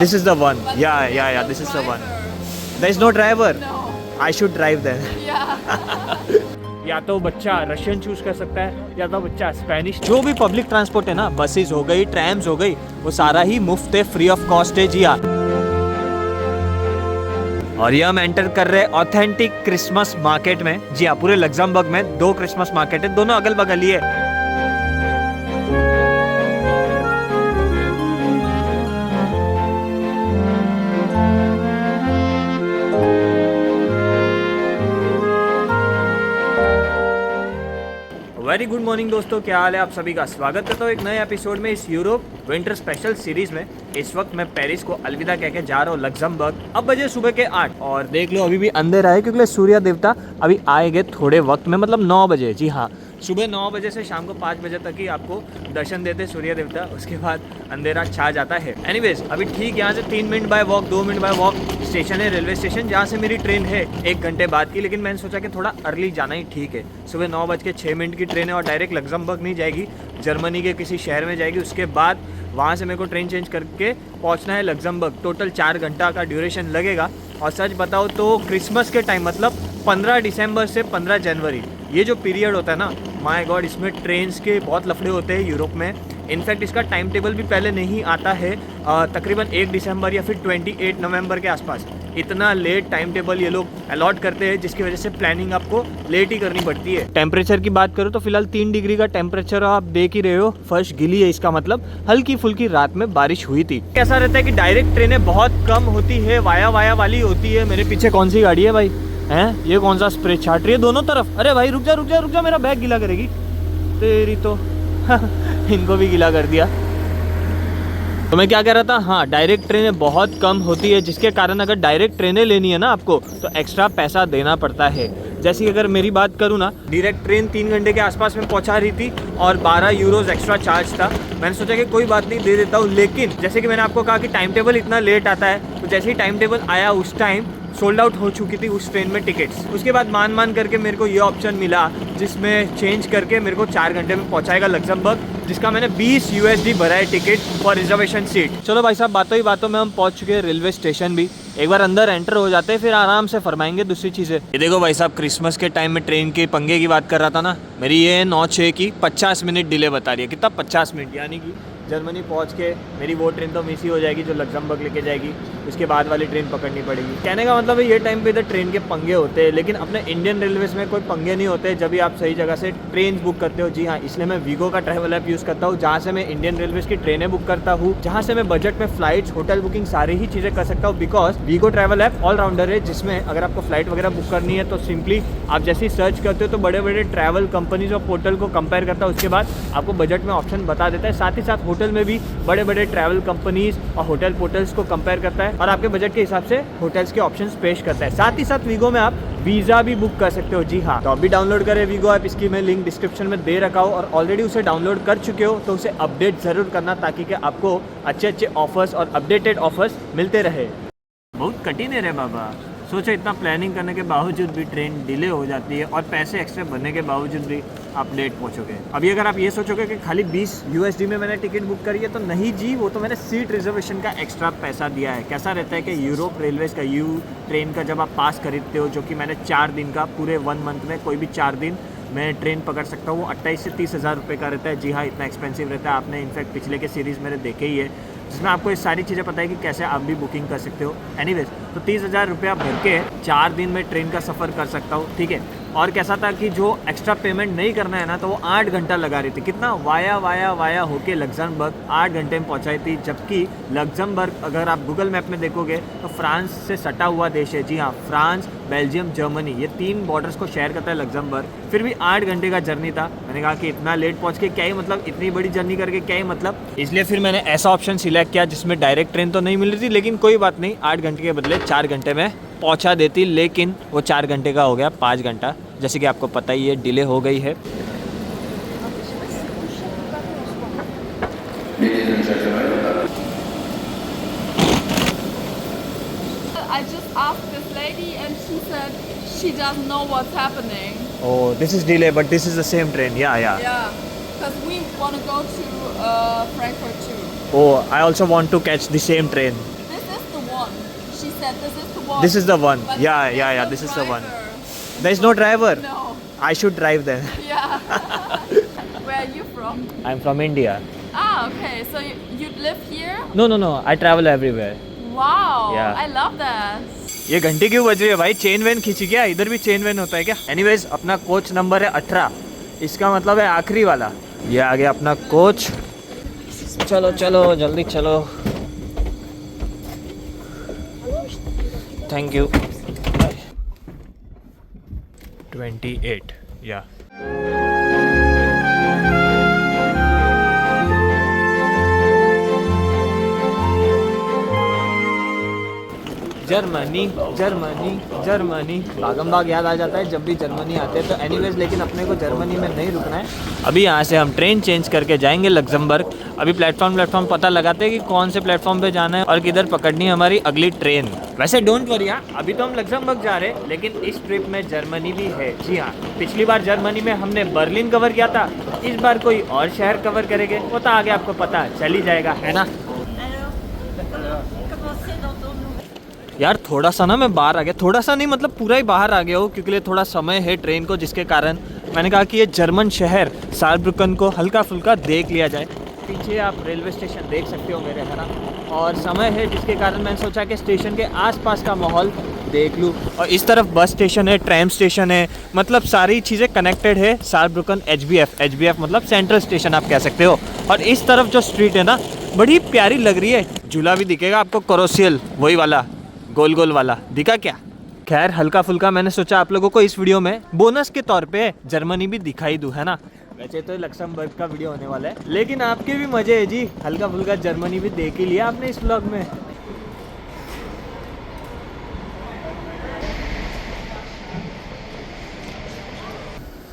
This is the one. Yeah. This is the one. There is no driver. No. I should drive then. Yeah. या तो बच्चा Russian choose कर सकता है या तो बच्चा स्पेनिश। जो भी पब्लिक ट्रांसपोर्ट है ना, बसेस हो गई, ट्रैम्स हो गई, वो सारा ही मुफ्त है, फ्री ऑफ कॉस्ट है। जी हाँ। और ये हम एंटर कर रहे हैं ऑथेंटिक क्रिसमस मार्केट में। जी हाँ, पूरे लग्जमबर्ग में 2 क्रिसमस मार्केट है, दोनों अगल बगल ही है। वेरी गुड मॉर्निंग दोस्तों, क्या हाल है आप सभी का। स्वागत करता हूँ एक नए एपिसोड में इस यूरोप विंटर स्पेशल सीरीज में। इस वक्त मैं पेरिस को अलविदा कह के जा रहा हूँ लग्जमबर्ग। अब बजे सुबह के 8 और देख लो अभी भी अंधेरा है क्योंकि सूर्य देवता अभी आएंगे थोड़े वक्त में, मतलब 9 बजे। जी हाँ, सुबह 9 बजे से शाम को 5 बजे तक ही आपको दर्शन देते सूर्य देवता, उसके बाद अंधेरा छा जाता है। एनीवेज अभी ठीक यहाँ से 3 minute bye walk, 2 minute bye walk station है, रेलवे स्टेशन, जहाँ से मेरी ट्रेन है 1 घंटे बाद की। लेकिन मैंने सोचा कि थोड़ा अर्ली जाना ही ठीक है। सुबह 9:06 की ट्रेन है और डायरेक्ट लग्जमबर्ग नहीं जाएगी, जर्मनी के किसी शहर में जाएगी। उसके बाद वहाँ से मेरे को ट्रेन चेंज करके पहुँचना है लग्जमबर्ग। टोटल 4 घंटा का ड्यूरेशन लगेगा। और सच बताओ तो क्रिसमस के टाइम, मतलब 15 दिसंबर से 15 जनवरी, ये जो पीरियड होता है ना, माय गॉड, इसमें ट्रेन्स के बहुत लफड़े होते हैं यूरोप में। इनफैक्ट इसका टाइम टेबल भी पहले नहीं आता है, तकरीबन 1 दिसंबर या फिर 28 नवंबर के आसपास। इतना लेट टाइम टेबल ये लोग अलॉट करते हैं, जिसकी वजह से प्लानिंग आपको लेट ही करनी पड़ती है। टेम्परेचर की बात करो तो फिलहाल 3 डिग्री का टेम्परेचर आप देख ही रहे हो। फर्श गिली है, इसका मतलब हल्की फुल्की रात में बारिश हुई थी। कैसा रहता है कि डायरेक्ट ट्रेनें बहुत कम होती है, वाया वाली होती है। मेरे पीछे कौन सी गाड़ी है भाई, हैं? ये कौन सा स्प्रे छाट रही है दोनों तरफ? अरे भाई रुक जा, मेरा बैग गीला करेगी तेरी तो। इनको भी गीला कर दिया। तो मैं क्या कह रहा था, हाँ, डायरेक्ट ट्रेनें बहुत कम होती है, जिसके कारण अगर डायरेक्ट ट्रेनें लेनी है ना आपको, तो एक्स्ट्रा पैसा देना पड़ता है। जैसे कि अगर मेरी बात करूँ ना, डायरेक्ट ट्रेन 3 घंटे के आसपास में पहुंचा रही थी और 12 यूरोज एक्स्ट्रा चार्ज था। मैंने सोचा कि कोई बात नहीं, दे देता हूँ। लेकिन जैसे कि मैंने आपको कहा कि टाइम टेबल इतना लेट आता है, तो जैसे ही टाइम टेबल आया उस टाइम सोल्ड आउट हो चुकी थी उस ट्रेन में टिकट्स। उसके बाद मान करके मेरे को ये ऑप्शन मिला, जिसमें चेंज करके मेरे को 4 घंटे में पहुंचाएगा लग्जमबर्ग, जिसका मैंने 20 USD भरा है टिकट फॉर रिजर्वेशन सीट। चलो भाई साहब, बातों ही बातों में हम पहुंच चुके हैं रेलवे स्टेशन भी। एक बार अंदर एंटर हो जाते हैं, फिर आराम से फरमाएंगे दूसरी चीज़ें। ये देखो भाई साहब, क्रिसमस के टाइम में ट्रेन के पंगे की बात कर रहा था ना, मेरी ये 9:06 की 50 मिनट डिले बता रही है। कितना? 50 मिनट, यानी कि जर्मनी पहुंच के मेरी वो ट्रेन तो मिस ही हो जाएगी जो लग्जमबर्ग लेके जाएगी। उसके बाद वाली ट्रेन पकड़नी पड़ेगी। कहने का मतलब है ये टाइम पे इधर ट्रेन के पंगे होते हैं, लेकिन अपने इंडियन रेलवेज में कोई पंगे नहीं होते जब भी आप सही जगह से ट्रेन बुक करते हो। जी हाँ, इसलिए मैं वीगो का ट्रैवल ऐप यूज़ करता हूँ, जहाँ से मैं इंडियन रेलवेज की ट्रेनें बुक करता हूँ, जहाँ से मैं बजट में फ्लाइट्स, होटल बुकिंग सारी ही चीज़ें कर सकता हूँ। Because Wego travel app allrounder है, जिसमें अगर आपको फ्लाइट वगैरह बुक करनी है तो सिंपली आप जैसे ही सर्च करते हो तो बड़े बड़े ट्रैवल कंपनीज और पोर्टल को कंपेयर करता है। उसके बाद आपको बजट में ऑप्शन बता देता है। साथ ही साथ होटल में भी बड़े बड़े ट्रैवल कंपनीज और होटल पोर्टल्स को कंपेयर करता है और आपके बजट के हिसाब से होटल्स के ऑप्शंस पेश करता है। साथ ही साथ वीगो में आप वीज़ा भी बुक कर सकते हो। जी हाँ, तो अभी डाउनलोड करें वीगो ऐप। इसकी मैं लिंक डिस्क्रिप्शन में दे रखा हूँ, और ऑलरेडी उसे डाउनलोड कर चुके हो तो उसे अपडेट ज़रूर करना, ताकि कि आपको अच्छे ऑफर्स और अपडेटेड ऑफर्स मिलते रहे। बहुत कठिन है रे बाबा, सोचो इतना प्लानिंग करने के बावजूद भी ट्रेन डिले हो जाती है और पैसे एक्स्ट्रा भरने के बावजूद भी आप लेट पहुंचोगे। अभी अगर आप ये सोचोगे कि खाली 20 USD में मैंने टिकट बुक करी है, तो नहीं जी, वो तो मैंने सीट रिजर्वेशन का एक्स्ट्रा पैसा दिया है। कैसा रहता है कि यूरोप रेलवेज का ट्रेन का जब आप पास खरीदते हो, जो कि मैंने 4 दिन का, पूरे 1 मंथ में कोई भी 4 दिन मैं ट्रेन पकड़ सकता हूँ, वो 28 से 30 हज़ार रुपये का रहता है। जी हाँ, इतना एक्सपेंसिव रहता है। आपने इनफैक्ट पिछले के सीरीज़ मेरे देखे ही है, जिसमें आपको ये सारी चीज़ें पता है कि कैसे आप भी बुकिंग कर सकते हो। एनीवेज, तो 30 हज़ार रुपया भर के 4 दिन में ट्रेन का सफ़र कर सकता हूँ, ठीक है। और कैसा था कि जो एक्स्ट्रा पेमेंट नहीं करना है ना, तो वो 8 घंटा लगा रही थी। कितना? वाया होके लग्जमबर्ग 8 घंटे में पहुंचाई थी। जबकि लग्जमबर्ग अगर आप गूगल मैप में देखोगे तो फ्रांस से सटा हुआ देश है। जी हाँ, फ्रांस, बेल्जियम, जर्मनी, ये 3 बॉर्डर्स को शेयर करता है लग्जमबर्ग। फिर भी 8 घंटे का जर्नी था। मैंने कहा कि इतना लेट पहुँच के क्या ही मतलब, इतनी बड़ी जर्नी करके क्या ही मतलब। इसलिए फिर मैंने ऐसा ऑप्शन सिलेक्ट किया जिसमें डायरेक्ट ट्रेन तो नहीं मिल रही थी, लेकिन कोई बात नहीं, 8 घंटे के बदले 4 घंटे में पहुंचा देती। लेकिन वो 4 घंटे का हो गया 5 घंटा, जैसे कि आपको पता ही है, डिले हो गई है। I just asked this lady and she said she doesn't know what's happening. Oh, this is delay, but this is the same train. Yeah. Yeah, because we want to go to Frankfurt too. Oh, I also want to catch the same train. she said this is the one. This is the one. But Yeah, there's yeah, yeah. no This is the one. driver. There is no driver. No. I should drive then. Yeah. Where are you from? I'm from India. Ah, okay. So you live here? No, no, no. I travel everywhere. Wow. Yeah. I love that. ये घंटी क्यों बज रही है भाई? Chain when खींची क्या? इधर भी चेन वेन होता है क्या? एनीवेज अपना कोच नंबर है 18. इसका मतलब है आखिरी वाला. ये आ गया अपना कोच. चलो चलो जल्दी चलो. Thank you. 28. या जर्मनी जर्मनी जर्मनी. भागम भाग याद आ जाता है जब भी जर्मनी आते हैं. तो एनीवेज लेकिन अपने को जर्मनी में नहीं रुकना है. अभी यहाँ से हम ट्रेन चेंज करके जाएंगे लग्जमबर्ग. अभी प्लेटफॉर्म पता लगाते हैं कि कौन से प्लेटफॉर्म पे जाना है और किधर पकड़नी है हमारी अगली ट्रेन. वैसे डोंट वरी, अभी तो हम लग्जमबर्ग जा रहे हैं लेकिन इस ट्रिप में जर्मनी भी है. जी हाँ, पिछली बार जर्मनी में हमने बर्लिन कवर किया था. इस बार कोई और शहर कवर करेंगे, वो तो आगे आपको पता चल ही जाएगा, है ना. यार थोड़ा सा ना मैं बाहर आ गया. थोड़ा सा नहीं मतलब पूरा ही बाहर आ गया हूँ क्योंकि लिए थोड़ा समय है ट्रेन को, जिसके कारण मैंने कहा कि ये जर्मन शहर सारब्रुकन को हल्का फुल्का देख लिया जाए. पीछे आप रेलवे स्टेशन देख सकते हो मेरे, है ना. और समय है जिसके कारण मैंने सोचा कि स्टेशन के आसपास का माहौल देख लूँ. और इस तरफ बस स्टेशन है, ट्रैम स्टेशन है, मतलब सारी चीज़ें कनेक्टेड है. सारब्रुकन एचबीएफ मतलब सेंट्रल स्टेशन आप कह सकते हो. और इस तरफ जो स्ट्रीट है ना बड़ी प्यारी लग रही है. झूला भी दिखेगा आपको, कोरोसियल वही वाला गोल गोल वाला दिखा क्या. खैर हल्का फुल्का मैंने सोचा आप लोगों को इस वीडियो में बोनस के तौर पे जर्मनी भी दिखाई दूँ, है ना. वैसे तो लक्समबर्ग का वीडियो होने वाला है लेकिन आपके भी मजे है जी. हल्का फुल्का जर्मनी भी देख ही लिया आपने इस व्लॉग में.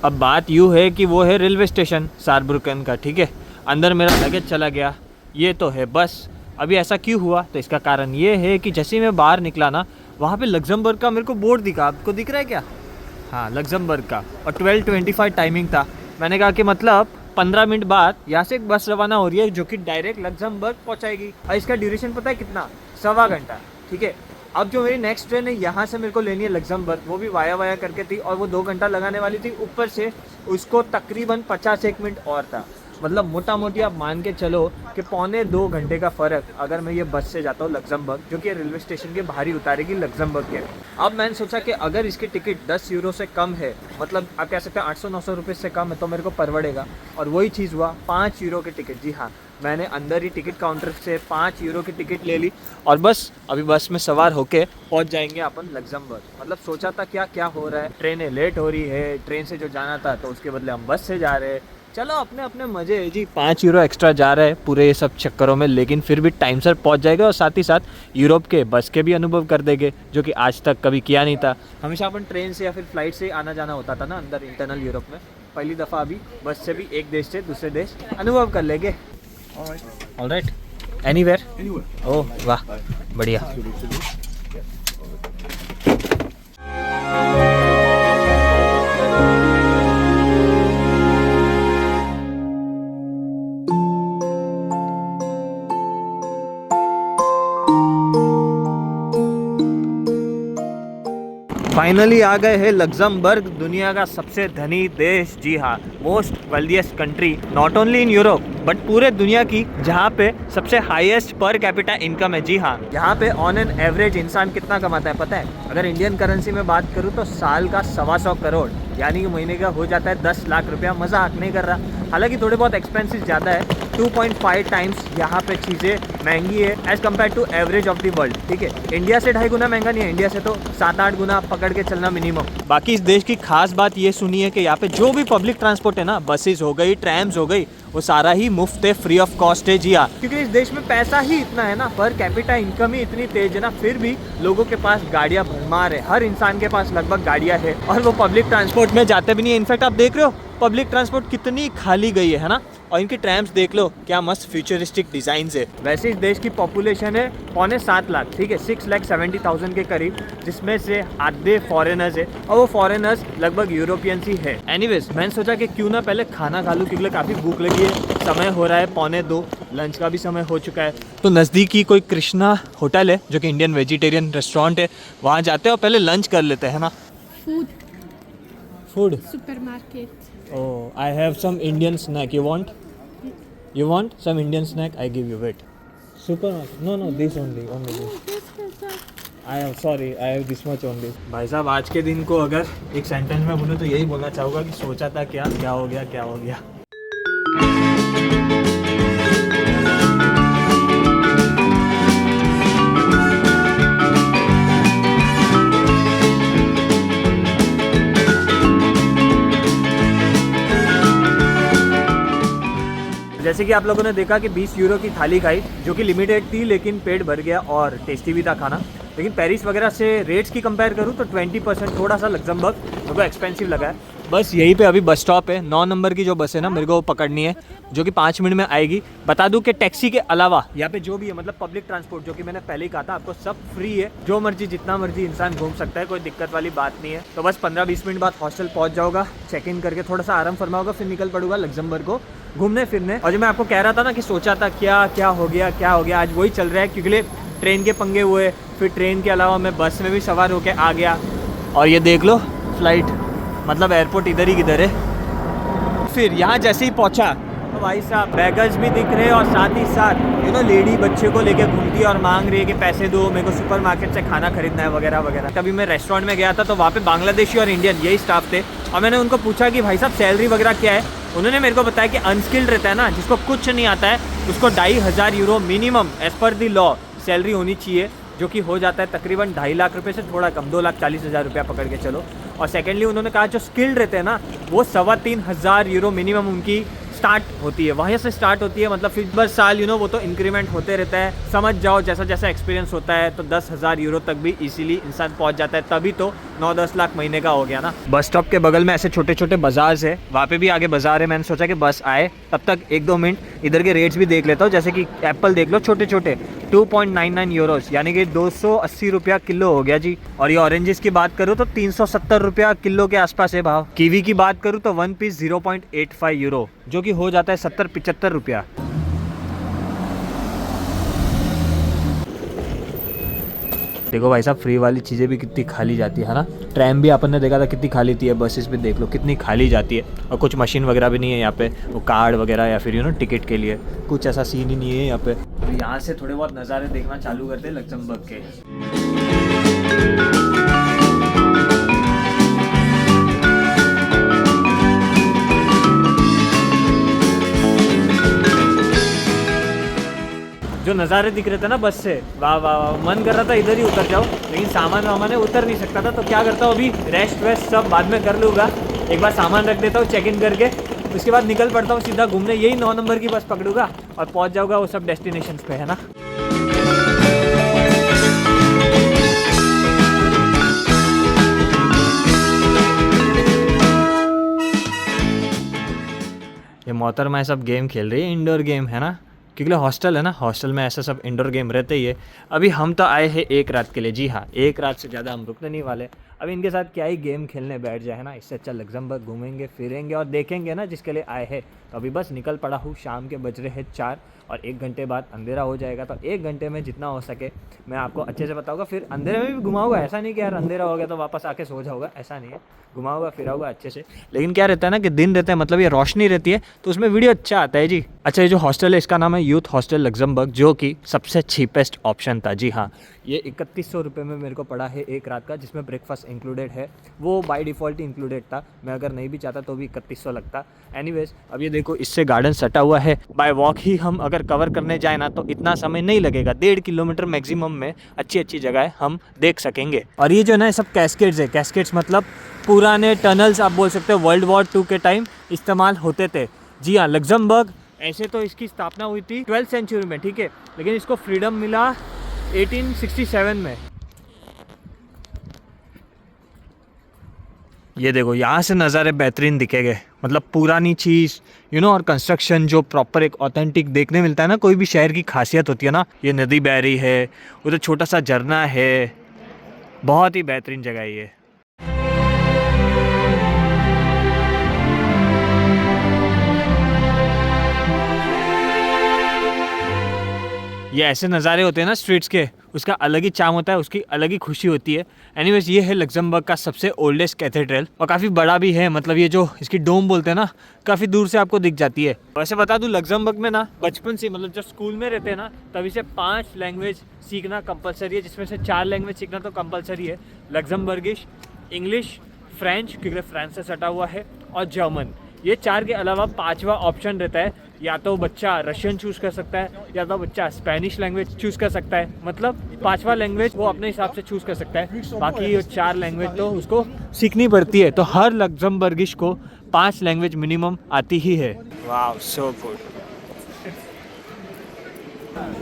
अब बात यूँ है कि वो है रेलवे स्टेशन सारब्रुकन का, ठीक है. अंदर मेरा लगेज चला गया. ये तो है बस. अभी ऐसा क्यों हुआ तो इसका कारण ये है कि जैसे ही मैं बाहर निकला ना वहाँ पे लग्जमबर्ग का मेरे को बोर्ड दिखा. आपको दिख रहा है क्या? हाँ लग्जमबर्ग का. और 12:25 टाइमिंग था. मैंने कहा कि मतलब 15 मिनट बाद यहाँ से एक बस रवाना हो रही है जो कि डायरेक्ट लग्जमबर्ग पहुँचाएगी. और इसका ड्यूरेशन पता है कितना? 1.25 घंटा, ठीक है. अब जो मेरी नेक्स्ट ट्रेन है यहाँ से मेरे को लेनी है लग्जमबर्ग, वो भी वाया करके थी और वो 2 घंटा लगाने वाली थी. ऊपर से उसको तकरीबन 50 मिनट और था. मतलब मोटा मोटी आप मान के चलो कि 1.25 घंटे का फ़र्क अगर मैं ये बस से जाता हूँ लग्जमबर्ग, जो कि रेलवे स्टेशन के बाहर ही उतारेगी लग्जमबर्ग के. अब मैंने सोचा कि अगर इसकी टिकट 10 यूरो से कम है, मतलब आप कह सकते हैं 800-900 रुपये से कम है, तो मेरे को परवड़ेगा. और वही चीज़ हुआ. 5 यूरो की टिकट. जी हाँ, मैंने अंदर ही टिकट काउंटर से 5 यूरो की टिकट ले ली और बस अभी बस में सवार होके पहुंच जाएंगे अपन लग्जमबर्ग. मतलब सोचा था क्या हो रहा है, ट्रेनें लेट हो रही है, ट्रेन से जो जाना था तो उसके बदले हम बस से जा रहे हैं. चलो अपने अपने मज़े है जी. 5 यूरो एक्स्ट्रा जा रहा है पूरे ये सब चक्करों में, लेकिन फिर भी टाइम से पहुंच जाएगा और साथ ही साथ यूरोप के बस के भी अनुभव कर देंगे जो कि आज तक कभी किया नहीं था. हमेशा अपन ट्रेन से या फिर फ्लाइट से आना जाना होता था ना अंदर इंटरनल यूरोप में. पहली दफ़ा अभी बस से भी एक देश से दूसरे देश अनुभव कर लेंगे. ऑलराइट. एनीवेयर. ओह वाह बढ़िया. फाइनली आ गए हैं लग्जमबर्ग, दुनिया का सबसे धनी देश. जी हाँ, most wealthiest country not only in Europe but पूरे दुनिया की, जहाँ पे सबसे हाईएस्ट पर कैपिटा इनकम है. जी हाँ, यहाँ पे ऑन एन एवरेज इंसान कितना कमाता है पता है? अगर इंडियन करेंसी में बात करूँ तो साल का 125 करोड़, यानी कि महीने का हो जाता है 10 लाख रुपया. मजाक नहीं कर रहा. हालांकि थोड़े बहुत एक्सपेंसेस ज़्यादा है. 2.5 टाइम्स यहाँ पे चीज़ें महंगी है as compare to average of the world. ठीक है, इंडिया से 2.5 गुना महंगा नहीं है. इंडिया से तो 7-8 गुना पकड़ के चलना मिनिमम. बाकी इस देश की खास बात ये सुनिए कि यहाँ पे जो भी पब्लिक ट्रांसपोर्ट है ना, बसेस हो गई, ट्रैम्स हो गई, वो सारा ही मुफ्त है, फ्री ऑफ कॉस्ट है. जी हाँ, क्योंकि इस देश में पैसा ही इतना है ना, पर कैपिटा इनकम ही इतनी तेज है ना, फिर भी लोगों के पास गाड़ियाँ भरमार है. हर इंसान के पास लगभग गाड़ियाँ है और वो पब्लिक ट्रांसपोर्ट में जाते भी नहीं है. इनफैक्ट आप देख रहे हो पब्लिक ट्रांसपोर्ट कितनी खाली गई है ना. और इनकी ट्रैम्स देख लो, क्या मस्त फ्यूचरिस्टिक डिज़ाइन है. वैसे इस देश की पॉपुलेशन है 6.25 लाख. ठीक है, 6,70,000 के करीब, जिसमें से आधे फॉरेनर्स है और वो फॉरेनर्स लगभग यूरोपियंस ही है. एनीवेज, मैंने सोचा कि क्यों ना पहले खाना खा लूँ, क्योंकि काफ़ी भूख लगी है. समय हो रहा है 1:45. लंच का भी समय हो चुका है। तो नज़दीकी कोई कृष्णा होटल है जो कि इंडियन वेजिटेरियन रेस्टोरेंट है, वहाँ जाते हैं और पहले लंच कर लेते हैं ना। Food Supermarket. Oh I have some Indian snack, you want some Indian snack, I give you, wait. Supermarket, no this only this, I am sorry, I have this much only. भाई साहब आज के दिन को अगर एक सेंटेंस में बोलूँ तो यही बोलना चाहूँगा कि सोचा था क्या हो गया। जैसे कि आप लोगों ने देखा कि 20 यूरो की थाली खाई जो कि लिमिटेड थी, लेकिन पेट भर गया और टेस्टी भी था खाना। लेकिन पेरिस वगैरह से रेट्स की कंपेयर करूँ तो 20% थोड़ा सा लग्जमबर्ग मेरे को एक्सपेंसिव लगा है। बस यहीं पे अभी बस स्टॉप है, 9 नंबर की जो बस है ना मेरे को पकड़नी है, जो कि 5 मिनट में आएगी। बता दूं कि टैक्सी के अलावा यहाँ पे जो भी है मतलब पब्लिक ट्रांसपोर्ट, जो कि मैंने पहले ही कहा था आपको, सब फ्री है। जो मर्जी जितना मर्जी इंसान घूम सकता है, कोई दिक्कत वाली बात नहीं है। तो बस 15-20 मिनट बाद हॉस्टल पहुँच जाऊँगा, चेक इन करके थोड़ा सा आराम फरमाऊंगा, फिर निकल पड़ूंगा लग्जमबर्ग को घूमने फिरने। और जो मैं आपको कह रहा था ना कि सोचा था क्या हो गया, आज वही चल रहा है। क्योंकि ट्रेन के पंगे हुए, फिर ट्रेन के अलावा मैं बस में भी सवार होके आ गया। और ये देख लो फ्लाइट, मतलब एयरपोर्ट इधर ही किधर है। फिर यहाँ जैसे ही पहुँचा तो भाई साहब बैगेज भी दिख रहे और साथ ही साथ लेडी बच्चे को लेके घूमती है और मांग रही है कि पैसे दो, मेरे को सुपरमार्केट से खाना खरीदना है वगैरह वगैरह। कभी मैं रेस्टोरेंट में गया था तो वहाँ पे बांग्लादेशी और इंडियन यही स्टाफ थे, और मैंने उनको पूछा कि भाई साहब सैलरी वगैरह क्या है। उन्होंने मेरे को बताया कि अनस्किल्ड रहता है ना, जिसको कुछ नहीं आता है, उसको 2500 euro minimum as per the law salary होनी चाहिए, जो कि हो जाता है तकरीबन 2.5 लाख रुपये से थोड़ा कम, 2,40,000 रुपया पकड़ के चलो। और सेकेंडली उन्होंने कहा जो स्किल्ड रहते हैं ना, वो 3,2500 यूरो मिनिमम उनकी स्टार्ट होती है, वहीं से स्टार्ट होती है। मतलब फिर बस साल वो तो इंक्रीमेंट होते रहता है, समझ जाओ जैसा जैसा एक्सपीरियंस होता है। तो 10,000 यूरो तक भी इजीली इंसान पहुंच जाता है, तभी तो 9-10 लाख महीने का हो गया ना। बस स्टॉप के बगल में ऐसे छोटे छोटे बाजार है, वहाँ पे भी आगे बाजार है। मैंने सोचा कि बस आए तब तक 1-2 मिनट इधर के रेट्स भी देख लेता हूँ। जैसे कि एप्पल देख लो, छोटे छोटे 2.99 यूरोस, यानी कि 280 रुपया किलो हो गया जी। और ये ऑरेंजेस की बात करूँ तो 370 रुपया किलो के आसपास है भाव। कीवी की बात करूँ तो 1 पीस 0.85 यूरो, जो कि हो जाता है 70-75 रुपया। देखो भाई साहब फ्री वाली चीज़ें भी कितनी खाली जाती है ना। ट्रैम भी अपन ने देखा था कितनी खाली थी है, बसेस भी देख लो कितनी खाली जाती है। और कुछ मशीन वगैरह भी नहीं है यहाँ पे, वो कार्ड वगैरह या फिर टिकट के लिए कुछ ऐसा सीन ही नहीं है यहाँ पे। तो यहाँ से थोड़े बहुत नज़ारे देखना चालू करते हैं लग्जमबर्ग के। जो नज़ारे दिख रहे थे ना बस से, वाह वाह वाह, मन कर रहा था इधर ही उतर जाओ, लेकिन सामान वामान है उतर नहीं सकता था। तो क्या करता हूँ अभी, रेस्ट वेस्ट सब बाद में कर लूँगा, एक बार सामान रख देता हूँ चेक इन करके, उसके बाद निकल पड़ता हूँ सीधा घूमने। यही 9 नंबर की बस पकड़ूंगा और पहुँच जाऊँगा वो सब डेस्टिनेशन पे, है ना। ये मोहतरमा सब गेम खेल रही है, इंडोर गेम है ना, क्योंकि हॉस्टल है ना, हॉस्टल में ऐसा सब इंडोर गेम रहते ही है। अभी हम तो आए हैं 1 रात के लिए, जी हाँ 1 रात से ज़्यादा हम रुकने नहीं वाले। अभी इनके साथ क्या ही गेम खेलने बैठ जाए, है ना। इससे अच्छा लग्जमबर्ग घूमेंगे फिरेंगे और देखेंगे ना जिसके लिए आए हैं। तो अभी बस निकल पड़ा हूँ, शाम के बज रहे हैं 4 और 1 घंटे बाद अंधेरा हो जाएगा। तो 1 घंटे में जितना हो सके मैं आपको अच्छे से बताऊँगा, फिर अंधेरे में भी घुमाऊँगा। ऐसा नहीं कि यार अंधेरा हो गया तो वापस आके सो जाऊँगा, ऐसा नहीं है, घुमाऊँगा फिराऊँगा अच्छे से। लेकिन क्या रहता है ना कि दिन रहता है, मतलब ये रोशनी रहती है तो उसमें वीडियो अच्छा आता है जी। अच्छा ये जो हॉस्टल है इसका नाम है यूथ हॉस्टल लग्जमबर्ग, जो कि सबसे चीपेस्ट ऑप्शन था। जी हाँ, ये 3100 रुपये में मेरे को पड़ा है 1 रात का, जिसमें ब्रेकफास्ट इंक्लूडेड है। वो बाय डिफ़ॉल्ट ही इंक्लूडेड था, मैं अगर नहीं भी चाहता तो भी 3100 लगता। एनीवेज अब ये देखो इससे गार्डन सटा हुआ है, बाय वॉक ही हम अगर कवर करने जाए ना तो इतना समय नहीं लगेगा, 1.5 किलोमीटर मैक्सिमम में अच्छी अच्छी जगह हम देख सकेंगे। और ये जो है ना सब कैस्केड्स है, कैस्केड्स मतलब पुराने टनल्स आप बोल सकते हो, वर्ल्ड वॉर 2 के टाइम इस्तेमाल होते थे। जी हाँ, लग्जमबर्ग ऐसे तो इसकी स्थापना हुई थी 12th सेंचुरी में, ठीक है, लेकिन इसको फ्रीडम मिला 1867 में। ये देखो यहाँ से नज़ारे बेहतरीन दिखेंगे, मतलब पुरानी चीज़ और कंस्ट्रक्शन जो प्रॉपर एक ऑथेंटिक देखने मिलता है ना, कोई भी शहर की खासियत होती है ना। ये नदी बह रही है, उधर छोटा सा झरना है, बहुत ही बेहतरीन जगह है ये। ये ऐसे नज़ारे होते हैं ना स्ट्रीट्स के, उसका अलग ही चार्म होता है, उसकी अलग ही खुशी होती है। एनीवेज ये है लग्जमबर्ग का सबसे ओल्डेस्ट कैथेड्रल और काफ़ी बड़ा भी है, मतलब ये जो इसकी डोम बोलते हैं ना, काफ़ी दूर से आपको दिख जाती है। वैसे बता दूं लग्जमबर्ग में ना बचपन से, मतलब जब स्कूल में रहते हैं ना तभी से 5 लैंग्वेज सीखना कंपलसरी है, जिसमें से 4 लैंग्वेज सीखना तो कंपलसरी है। लग्जमबर्गिश, इंग्लिश, फ्रेंच क्योंकि फ्रांस से सटा हुआ है, और जर्मन। ये 4 के अलावा 5वां ऑप्शन रहता है, या तो बच्चा रशियन चूज़ कर सकता है या तो बच्चा स्पेनिश लैंग्वेज चूज़ कर सकता है। मतलब 5वां लैंग्वेज वो अपने हिसाब से चूज़ कर सकता है, बाकी ये 4 लैंग्वेज तो उसको सीखनी पड़ती है। तो हर लग्जमबर्गिश को 5 लैंग्वेज मिनिमम आती ही है। Wow so good.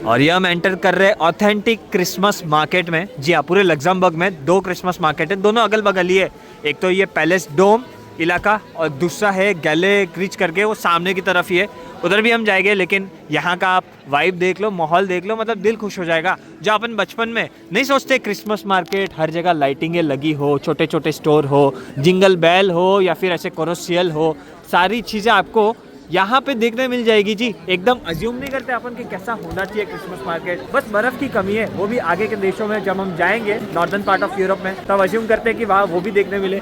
और ये हम एंटर कर रहे हैं ऑथेंटिक क्रिसमस मार्केट में। जी हाँ, पूरे लग्जमबर्ग में 2 क्रिसमस मार्केट है, दोनों अगल बगल ही है। एक तो ये पैलेस डोम इलाका और दूसरा है गैले क्रिच करके, वो सामने की तरफ ही है, उधर भी हम जाएंगे। लेकिन यहाँ का आप वाइब देख लो, माहौल देख लो, मतलब दिल खुश हो जाएगा। जो अपन बचपन में नहीं सोचते, क्रिसमस मार्केट हर जगह लाइटिंगें लगी हो, छोटे छोटे स्टोर हो, जिंगल बेल हो या फिर ऐसे कोरोसियल हो, सारी चीज़ें आपको यहाँ पे देखने मिल जाएगी जी। एकदम अज्यूम नहीं करते अपन कि कैसा होना चाहिए क्रिसमस मार्केट, बस बर्फ की कमी है, वो भी आगे के देशों में। जब हम जाएंगे नॉर्दर्न पार्ट ऑफ यूरोप में तब अज्यूम करते हैं कि वहाँ वो भी देखने मिले।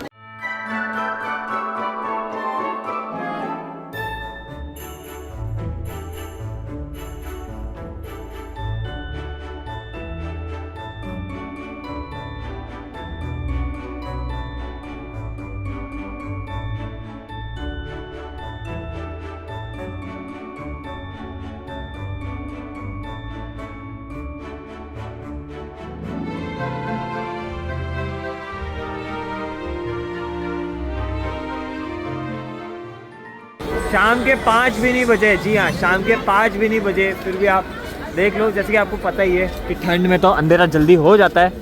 शाम के 5 भी नहीं बजे, जी हाँ शाम के 5 भी नहीं बजे, फिर भी आप देख लो, जैसे कि आपको पता ही है कि ठंड में तो अंधेरा जल्दी हो जाता है।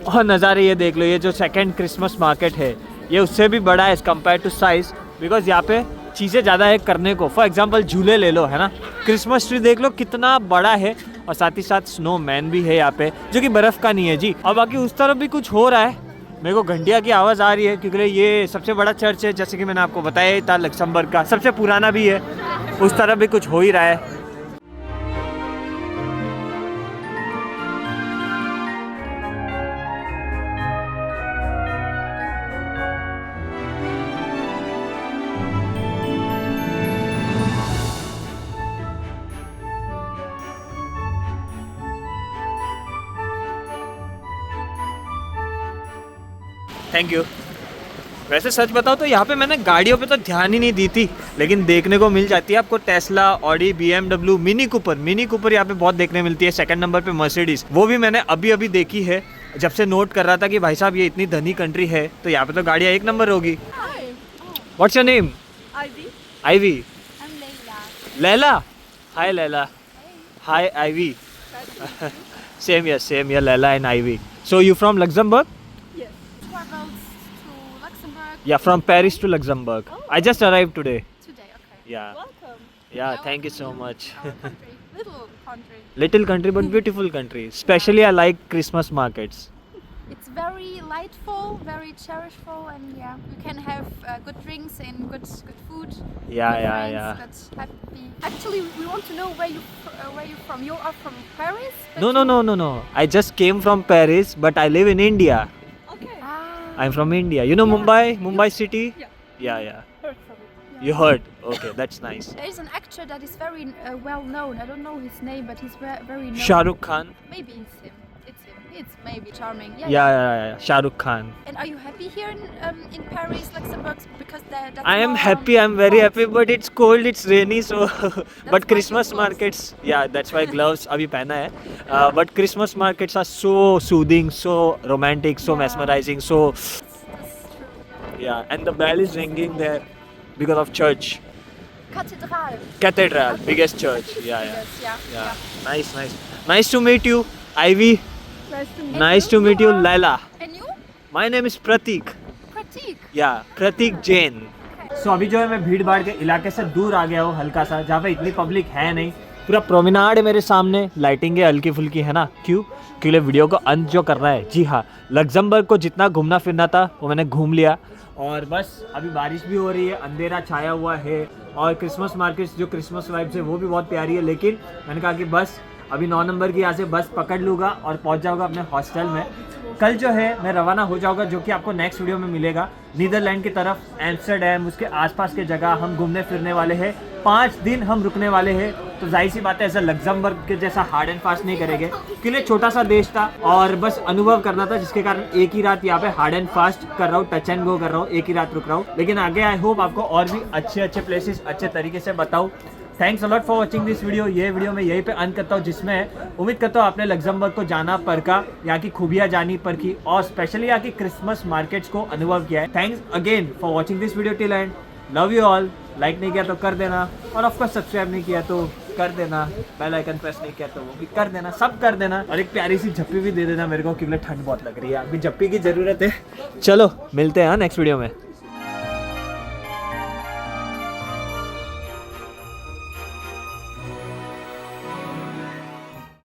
और नज़ारे ये देख लो, ये जो सेकंड क्रिसमस मार्केट है ये उससे भी बड़ा है as compare to size, because यहाँ पे चीज़ें ज़्यादा है करने को। फॉर एग्जांपल झूले ले लो, है ना, क्रिसमस ट्री देख लो कितना बड़ा है, और साथ ही साथ स्नो मैन भी है यहाँ पे जो कि बर्फ़ का नहीं है जी। और बाकी उस तरफ भी कुछ हो रहा है, मेरे को घंटिया की आवाज़ आ रही है क्योंकि ये सबसे बड़ा चर्च है, जैसे कि मैंने आपको बताया ही था, लक्समबर्ग का सबसे पुराना भी है। उस तरफ भी कुछ हो ही रहा है। Thank you. वैसे सच बताओ तो यहाँ पे मैंने गाड़ियों पे तो ध्यान ही नहीं दी थी, लेकिन देखने को मिल जाती है आपको Tesla, Audi, BMW, mini Cooper यहाँ पे बहुत देखने मिलती है। सेकंड नंबर पे मर्सिडीज, वो भी मैंने अभी अभी देखी है, जब से नोट कर रहा था कि भाई साहब ये इतनी धनी कंट्री है तो यहाँ पे तो गाड़ियाँ 1 नंबर होगी। What's your name? Ivy. Laila. Hi Laila. Hi Ivy. Same here Laila and Ivy. So you from Luxembourg? Yeah, from Paris to Luxembourg. Oh, I just arrived today. Today, okay. Yeah. Welcome. Yeah, Our thank you so much. country. Little country. Little country but beautiful country. Especially I like Christmas markets. It's very lightful, very cherishful, and yeah, you can have good drinks and good food. Yeah, with yeah, friends, but happy. Actually, we want to know where you're from. You are from Paris? but No. I just came from Paris, but I live in India. Okay. I'm from India. You know Mumbai city? Yeah. Heard from it. You heard? Okay, that's nice. There is an actor that is very well known. I don't know his name, but he's very known. Shah Rukh Khan. Maybe it's him. It's him. It's maybe charming. Yeah. Shah Rukh Khan. And are you happy here in Paris, Luxembourg? Because that's I am more, happy. I'm very hot. happy, but it's cold. It's rainy, so. But why Christmas you gloves. markets, yeah, that's why gloves अभी पहना है. But Christmas markets are so soothing, so romantic, so Yeah. mesmerizing, so That's true. yeah. And the bell is ringing there because of church, Cathedral. cathedral, biggest church. Yeah. Yeah. Nice to meet you, Ivy. Nice to meet you, Laila. And you? My name is Pratik. Pratik. Yeah, Pratik Jain. So अभी जो है मैं भीड़ भाड़ के इलाके से दूर आ गया हूँ हल्का सा, जहाँ पे इतनी पब्लिक है नहीं। पूरा प्रोमेनाड है मेरे सामने, लाइटिंग है हल्की फुल्की, है ना। क्यों? क्योंकि वीडियो को अंत जो करना है। जी हाँ, लग्जमबर्ग को जितना घूमना फिरना था वो मैंने घूम लिया, और बस अभी बारिश भी हो रही है, अंधेरा छाया हुआ है, और क्रिसमस मार्केट्स जो क्रिसमस वाइब्स है वो भी बहुत प्यारी है। लेकिन मैंने कहा कि बस अभी 9 नंबर की यहाँ से बस पकड़ लूँगा और पहुँच जाऊँगा अपने हॉस्टल में। कल जो है मैं रवाना हो जाऊँगा, जो कि आपको नेक्स्ट वीडियो में मिलेगा, नीदरलैंड की तरफ, एम्स्टर्डम, उसके आसपास के जगह हम घूमने फिरने वाले हैं। 5 दिन हम रुकने वाले हैं, तो जाहिर सी बात है ऐसा लग्जमबर्ग के जैसा हार्ड एंड फास्ट नहीं करेंगे, क्योंकि छोटा सा देश था और बस अनुभव करना था, जिसके कारण एक ही रात यहाँ पे हार्ड एंड फास्ट कर रहा हूँ, टच एंड गो कर रहा हूँ, एक ही रात रुक रहा हूँ। लेकिन आगे आई होप आपको और भी अच्छे अच्छे प्लेसेस अच्छे तरीके से बताऊँ। Thanks a lot for watching this video. ये वीडियो मैं यहीं पे अंत करता हूँ, जिसमें उम्मीद करता हूँ आपने लग्जमबर्ग को जाना परखा, यहाँ की खूबियाँ जानी परखी और स्पेशली यहाँ की क्रिसमस मार्केट्स को अनुभव किया है। Thanks again for watching this video till and. Love you all. Like नहीं किया तो कर देना, और ऑफकोर्स सब्सक्राइब नहीं किया तो कर देना, बेल आइकन प्रेस नहीं किया तो वो भी कर देना, सब कर देना, और एक प्यारी सी झप्पी भी दे देना मेरे को, क्योंकि ठंड बहुत लग रही है, अभी झप्पी की ज़रूरत है। चलो मिलते हैं नेक्स्ट वीडियो में।